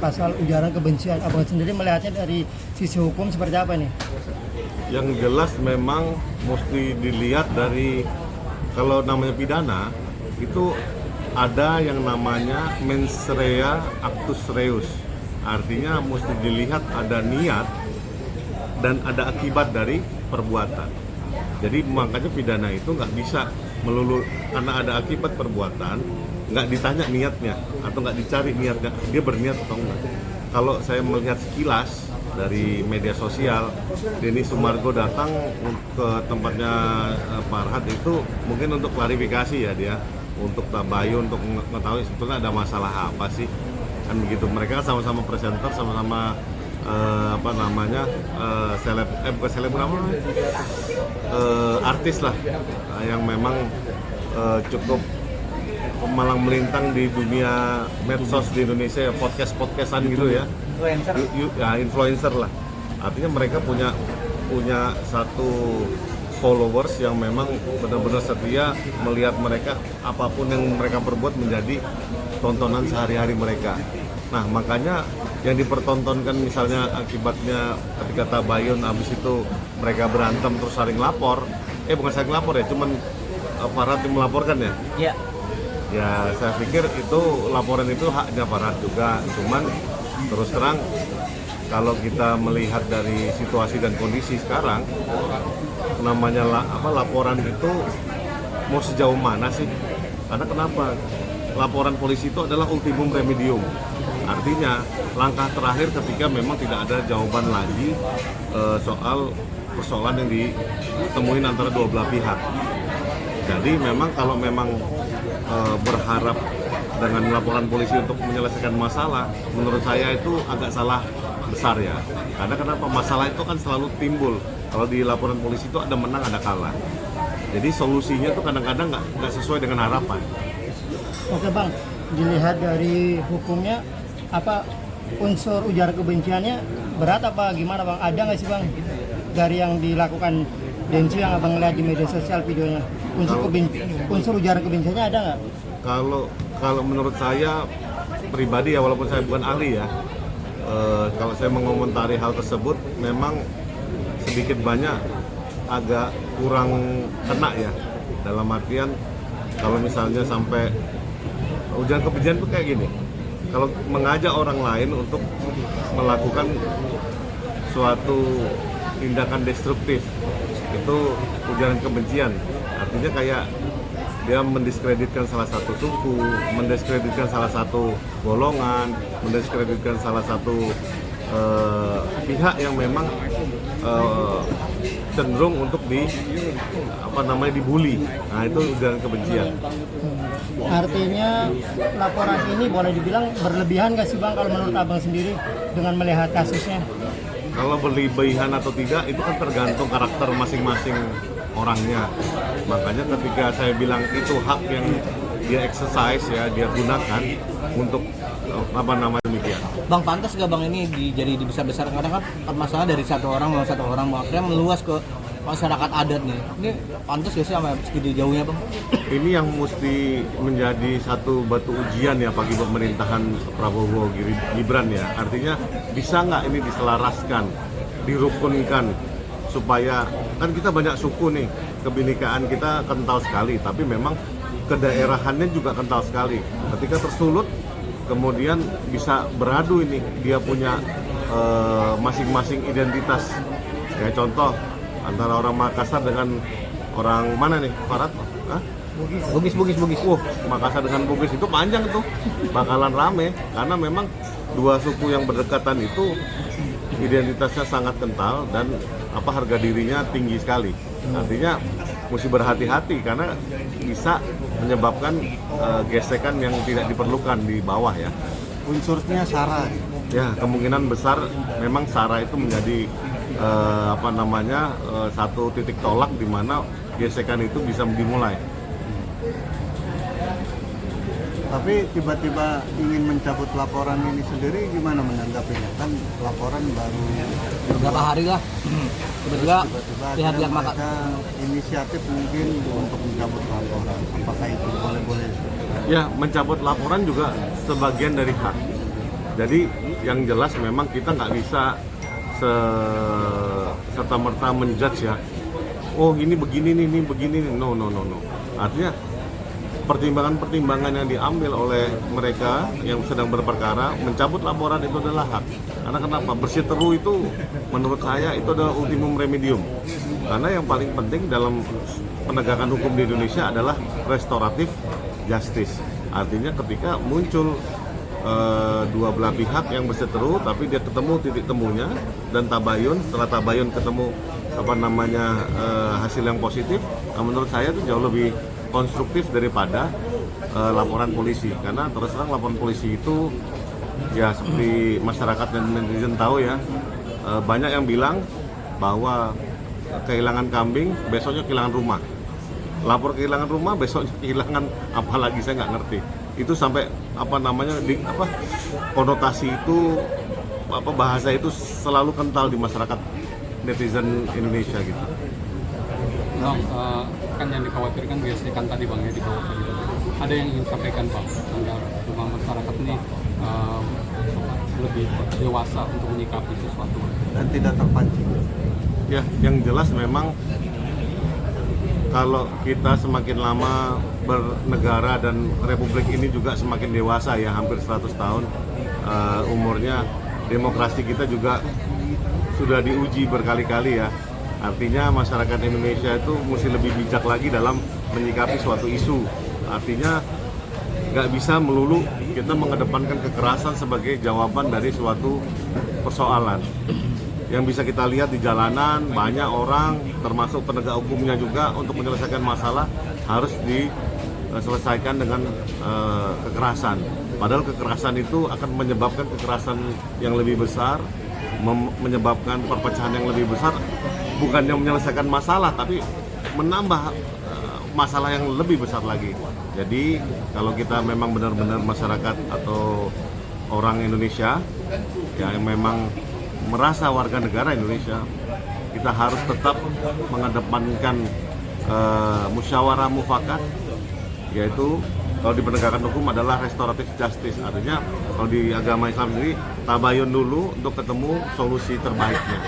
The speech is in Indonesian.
pasal ujaran kebencian. Abang sendiri melihatnya dari sisi hukum seperti apa nih? Yang jelas memang mesti dilihat dari, kalau namanya pidana itu ada yang namanya mens rea actus reus. Artinya mesti dilihat ada niat dan ada akibat dari perbuatan. Jadi makanya pidana itu nggak bisa melulu karena ada akibat perbuatan, nggak ditanya niatnya atau nggak dicari niatnya, dia berniat atau enggak. Kalau saya melihat sekilas dari media sosial, Denny Sumargo datang ke tempatnya Farhad itu mungkin untuk klarifikasi ya, dia untuk tabayun, untuk mengetahui sebetulnya ada masalah apa sih, kan begitu. Mereka sama-sama presenter, sama-sama bukan selebgram, artis lah, yang memang cukup malang melintang di dunia medsos di Indonesia ya, podcastan gitu ya, influencer lah. Artinya mereka punya satu followers yang memang benar-benar setia melihat mereka, apapun yang mereka perbuat menjadi tontonan sehari-hari mereka. Nah makanya yang dipertontonkan misalnya akibatnya ketika tabayun, habis itu mereka berantem terus saling lapor, bukan saling lapor ya, cuman Farhad yang melaporkan ya. Iya. Ya saya pikir itu laporan itu haknya Farhad juga, cuman terus terang kalau kita melihat dari situasi dan kondisi sekarang, namanya laporan itu mau sejauh mana sih? Karena kenapa? Laporan polisi itu adalah ultimum remedium. Artinya langkah terakhir ketika memang tidak ada jawaban lagi soal persoalan yang ditemuin antara dua belah pihak. Jadi memang kalau memang berharap dengan laporan polisi untuk menyelesaikan masalah, menurut saya itu agak salah besar ya. Karena kenapa? Masalah itu kan selalu timbul. Kalau di laporan polisi itu ada menang, ada kalah. Jadi solusinya tuh kadang-kadang nggak sesuai dengan harapan. Oke bang, dilihat dari hukumnya, apa unsur ujaran kebenciannya berat apa gimana bang? Ada nggak sih bang dari yang dilakukan Densu yang abang lihat di media sosial videonya? Unsur ujaran kebenciannya ada nggak? Kalau menurut saya pribadi ya, walaupun saya bukan ahli ya, kalau saya mengomentari hal tersebut memang sedikit banyak agak kurang kena ya. Dalam artian kalau misalnya sampai ujaran kebencian itu kayak gini, kalau mengajak orang lain untuk melakukan suatu tindakan destruktif, itu ujaran kebencian. Artinya kayak dia mendiskreditkan salah satu suku, mendiskreditkan salah satu golongan, mendiskreditkan salah satu pihak yang memang cenderung untuk dibully. Nah itu ujaran kebencian. Artinya laporan ini boleh dibilang berlebihan nggak sih bang kalau menurut abang sendiri dengan melihat kasusnya? Kalau berlebihan atau tidak itu kan tergantung karakter masing-masing orangnya. Makanya ketika saya bilang itu hak yang dia exercise ya, dia gunakan untuk demikian. Bang, pantas gak bang ini jadi dibesar-besarkan? Kadang kan masalah dari satu orang akhirnya meluas ke masyarakat adat nih. Ini pantas gak sih sama segitu jauhnya bang? Ini yang mesti menjadi satu batu ujian ya bagi pemerintahan Prabowo Gibran ya. Artinya bisa nggak ini diselaraskan, dirukunkan, supaya kan kita banyak suku nih, kebinekaan kita kental sekali, tapi memang kedaerahannya juga kental sekali. Ketika tersulut, kemudian bisa beradu ini, dia punya masing-masing identitas. Kayak contoh antara orang Makassar dengan orang mana nih, Farhad? Bugis. Makassar dengan Bugis itu panjang tuh, bakalan rame karena memang dua suku yang berdekatan itu identitasnya sangat kental dan harga dirinya tinggi sekali. Artinya mesti berhati-hati karena bisa menyebabkan gesekan yang tidak diperlukan di bawah ya. Unsurnya SARA. Ya, kemungkinan besar memang SARA itu menjadi satu titik tolak di mana gesekan itu bisa dimulai. Tapi tiba-tiba ingin mencabut laporan ini sendiri, gimana menanggapinya? Kan laporan baru beberapa hari lah. Tiba-tiba pihak mereka inisiatif mungkin untuk mencabut laporan. Apakah itu boleh? Ya, mencabut laporan juga sebagian dari hak. Jadi yang jelas memang kita nggak bisa serta-merta menjudge ya. Oh ini begini nih, ini begini nih. No. Artinya pertimbangan-pertimbangan yang diambil oleh mereka yang sedang berperkara, mencabut laporan itu adalah hak. Karena kenapa? Bersiteru itu menurut saya itu adalah ultimum remedium. Karena yang paling penting dalam penegakan hukum di Indonesia adalah restoratif justice. Artinya ketika muncul dua belah pihak yang berseteru tapi dia ketemu titik temunya dan tabayun, setelah tabayun ketemu hasil yang positif, menurut saya itu jauh lebih konstruktif daripada laporan polisi. Karena terus terang laporan polisi itu ya seperti masyarakat dan netizen tahu ya, banyak yang bilang bahwa kehilangan kambing besoknya kehilangan rumah, lapor kehilangan rumah besoknya kehilangan apalagi saya nggak ngerti. Itu sampai konotasi itu bahasa itu selalu kental di masyarakat netizen Indonesia gitu. Bang, kan yang dikhawatirkan biasanya kan tadi Bang ya di bawah tadi. Ada yang ingin sampaikan Bang agar rumah masyarakat ini lebih dewasa untuk menyikapi sesuatu dan tidak terpancing. Ya, yang jelas memang kalau kita semakin lama bernegara dan republik ini juga semakin dewasa ya, hampir 100 tahun umurnya, demokrasi kita juga sudah diuji berkali-kali ya. Artinya masyarakat Indonesia itu mesti lebih bijak lagi dalam menyikapi suatu isu. Artinya nggak bisa melulu kita mengedepankan kekerasan sebagai jawaban dari suatu persoalan. Yang bisa kita lihat di jalanan, banyak orang, termasuk penegak hukumnya juga, untuk menyelesaikan masalah harus diselesaikan dengan kekerasan. Padahal kekerasan itu akan menyebabkan kekerasan yang lebih besar, menyebabkan perpecahan yang lebih besar, bukannya menyelesaikan masalah, tapi menambah masalah yang lebih besar lagi. Jadi kalau kita memang benar-benar masyarakat atau orang Indonesia yang memang merasa warga negara Indonesia, kita harus tetap mengedepankan musyawarah mufakat, yaitu kalau di penegakan hukum adalah restoratif justice. Artinya kalau di agama Islam sendiri tabayun dulu untuk ketemu solusi terbaiknya.